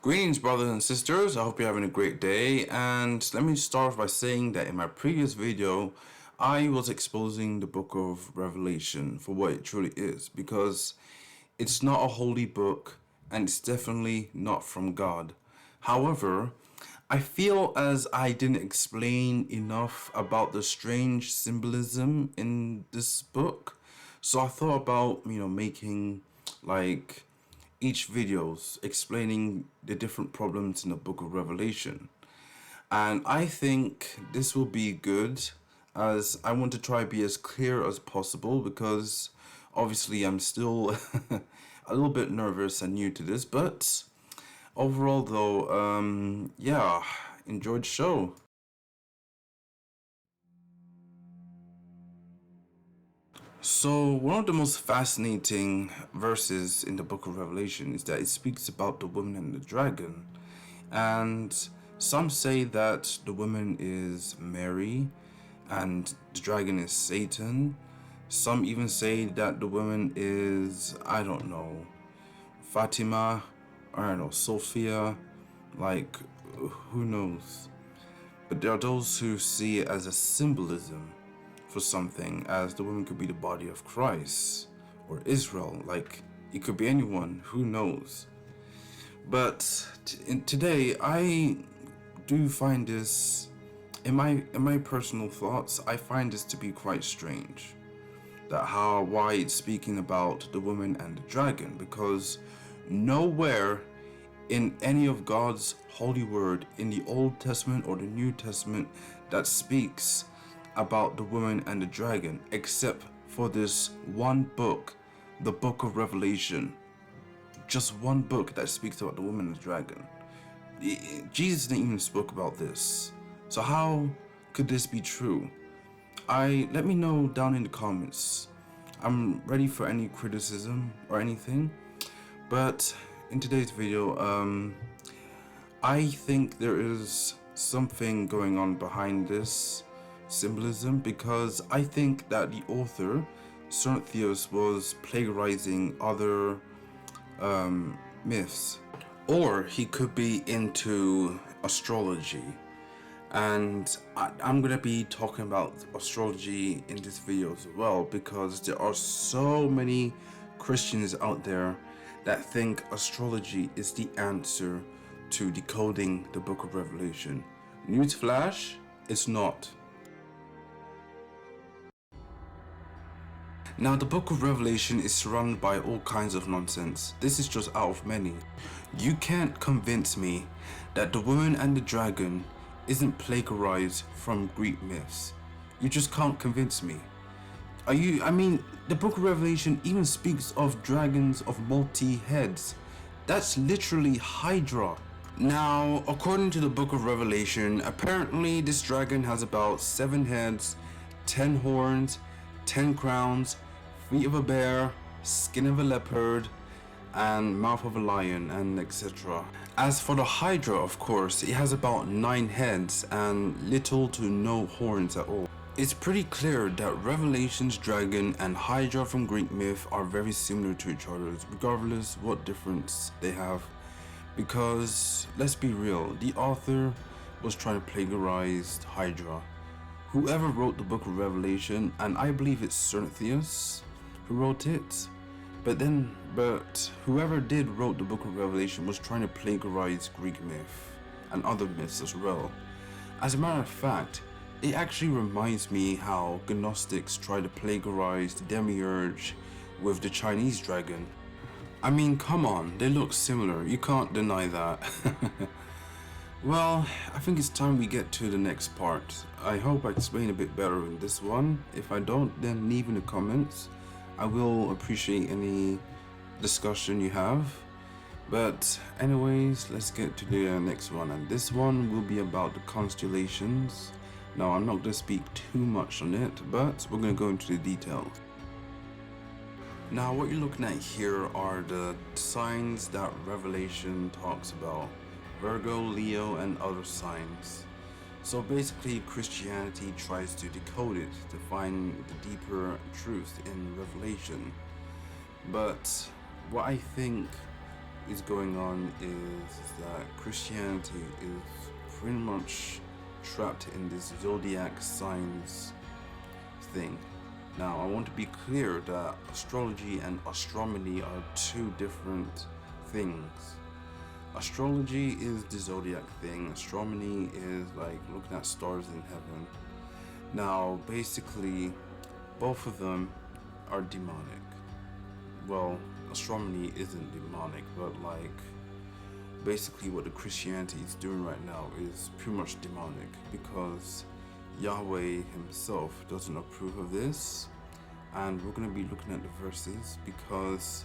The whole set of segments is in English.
Greetings, brothers and sisters. I hope you're having a great day. And let me start by saying that in my previous video, I was exposing the book of Revelation for what it truly is, because it's not a holy book and it's definitely not from God. However, I feel as I didn't explain enough about the strange symbolism in this book. So I thought about, making like each videos explaining the different problems in the book of Revelation. And I think this will be good, as I want to try to be as clear as possible, because obviously I'm still a little bit nervous and new to this, but overall though, yeah, enjoyed the show. So one of the most fascinating verses in the book of Revelation is that it speaks about the woman and the dragon. And some say that the woman is Mary and the dragon is Satan. Some even say that the woman is, I don't know, Fatima, I don't know, Sophia, like, who knows. But there are those who see it as a symbolism for something, as the woman could be the body of Christ or Israel, like it could be anyone, who knows. But today I do find this, in my personal thoughts, I find this to be quite strange, that why it's speaking about the woman and the dragon, because nowhere in any of God's holy word in the Old Testament or the New Testament that speaks about the woman and the dragon, except for this one book, the book of Revelation. Just one book that speaks about the woman and the dragon. Jesus didn't even speak about this. So how could this be true? Let me know down in the comments. I'm ready for any criticism or anything. But in today's video, I think there is something going on behind this symbolism, because I think that the author Cerinthius was plagiarizing other myths, or he could be into astrology, and I'm gonna be talking about astrology in this video as well, because there are so many Christians out there that think astrology is the answer to decoding the book of Revelation. Newsflash, it's not. Now, the book of Revelation is surrounded by all kinds of nonsense. This is just out of many. You can't convince me that the woman and the dragon isn't plagiarized from Greek myths. You just can't convince me. The book of Revelation even speaks of dragons of multi-heads. That's literally Hydra. Now, according to the book of Revelation, apparently this dragon has about 7 heads, 10 horns, 10 crowns, feet of a bear, skin of a leopard, and mouth of a lion, and etc. As for the Hydra, of course, it has about 9 heads and little to no horns at all. It's pretty clear that Revelation's dragon and Hydra from Greek myth are very similar to each other, regardless what difference they have. Because, let's be real, the author was trying to plagiarize Hydra. Whoever wrote the book of Revelation, and I believe it's Cerinthius who wrote it, but whoever did wrote the book of Revelation was trying to plagiarize Greek myth and other myths as well. As a matter of fact, it actually reminds me how Gnostics tried to plagiarize the Demiurge with the Chinese dragon. I mean, come on, they look similar, you can't deny that. Well, I think it's time we get to the next part. I hope I explain a bit better in this one. If I don't, then leave in the comments. I will appreciate any discussion you have. But anyways, let's get to the next one. And this one will be about the constellations. Now, I'm not going to speak too much on it, but we're going to go into the details. Now, what you're looking at here are the signs that Revelation talks about. Virgo, Leo, and other signs. So basically, Christianity tries to decode it to find the deeper truth in Revelation. But what I think is going on is that Christianity is pretty much trapped in this Zodiac Signs thing. Now, I want to be clear that astrology and astronomy are two different things. Astrology is the zodiac thing, astronomy is like looking at stars in heaven. Now, basically, both of them are demonic. Well, astronomy isn't demonic, but like basically what the Christianity is doing right now is pretty much demonic because Yahweh himself doesn't approve of this. And we're going to be looking at the verses because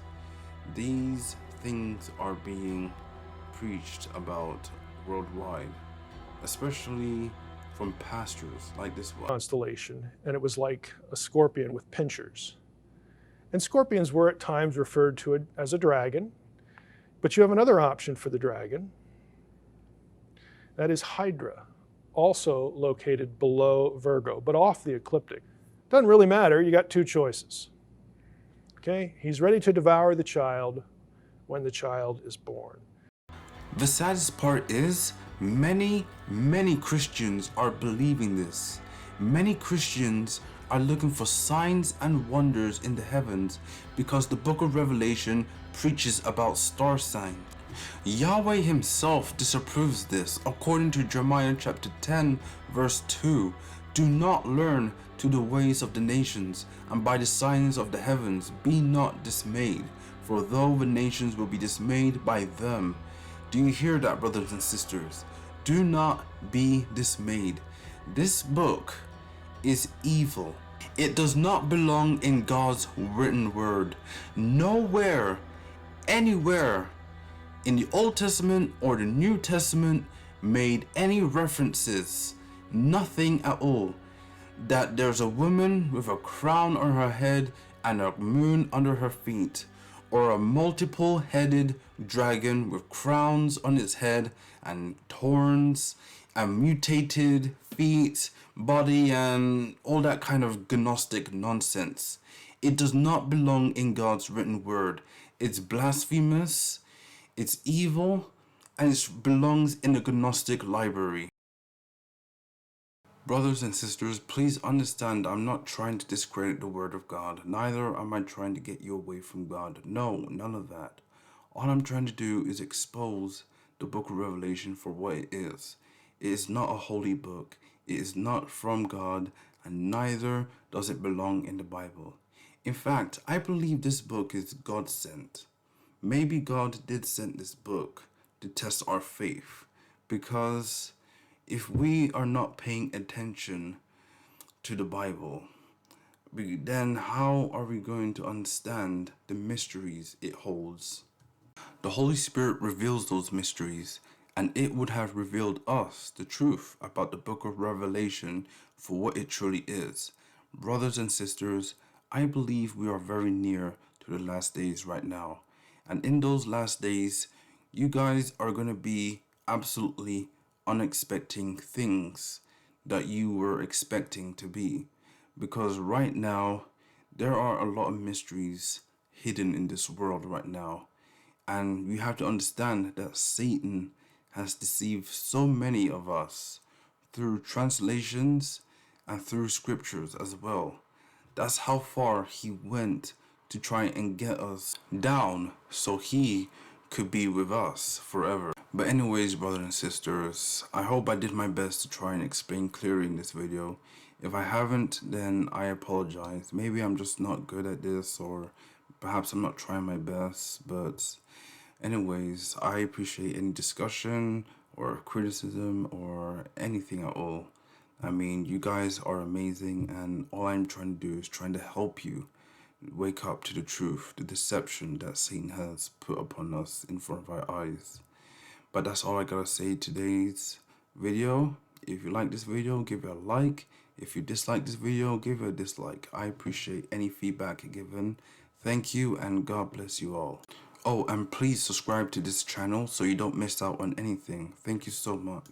these things are being preached about worldwide, especially from pastors like this one. Constellation, and it was like a scorpion with pincers. And scorpions were at times referred to as a dragon, but you have another option for the dragon. That is Hydra, also located below Virgo, but off the ecliptic. Doesn't really matter, you got two choices. Okay, he's ready to devour the child when the child is born. The saddest part is many Christians are believing this. Many Christians are looking for signs and wonders in the heavens because the book of Revelation preaches about star signs. Yahweh himself disapproves this according to Jeremiah chapter 10 verse 2. Do not learn to the ways of the nations, and by the signs of the heavens be not dismayed, for though the nations will be dismayed by them. Do you hear that, brothers and sisters? Do not be dismayed. This book is evil. It does not belong in God's written word. Nowhere, anywhere in the Old Testament or the New Testament made any references, nothing at all, that there's a woman with a crown on her head and a moon under her feet, or a multiple-headed dragon with crowns on its head and horns and mutated feet, body, and all that kind of Gnostic nonsense. It does not belong in God's written word. It's blasphemous, it's evil, and it belongs in the Gnostic library. Brothers and sisters, please understand I'm not trying to discredit the word of God. Neither am I trying to get you away from God. No, none of that. All I'm trying to do is expose the book of Revelation for what it is. It is not a holy book. It is not from God, and neither does it belong in the Bible. In fact, I believe this book is God sent. Maybe God did send this book to test our faith, because if we are not paying attention to the Bible, then how are we going to understand the mysteries it holds? The Holy Spirit reveals those mysteries, and it would have revealed us the truth about the book of Revelation for what it truly is. Brothers and sisters, I believe we are very near to the last days right now. And in those last days, you guys are going to be absolutely unexpecting things that you were expecting to be. Because right now, there are a lot of mysteries hidden in this world right now. And we have to understand that Satan has deceived so many of us through translations and through scriptures as well. That's how far he went to try and get us down so he could be with us forever. But anyways, brothers and sisters, I hope I did my best to try and explain clearly in this video. If I haven't, then I apologize. Maybe I'm just not good at this, or perhaps I'm not trying my best. But anyways, I appreciate any discussion or criticism or anything at all. I mean, you guys are amazing, and all I'm trying to do is trying to help you wake up to the truth, the deception that Satan has put upon us in front of our eyes. But that's all I gotta say today's video. If you like this video, give it a like. If you dislike this video, give it a dislike. I appreciate any feedback given. Thank you, and God bless you all. Oh, and please subscribe to this channel so you don't miss out on anything. Thank you so much.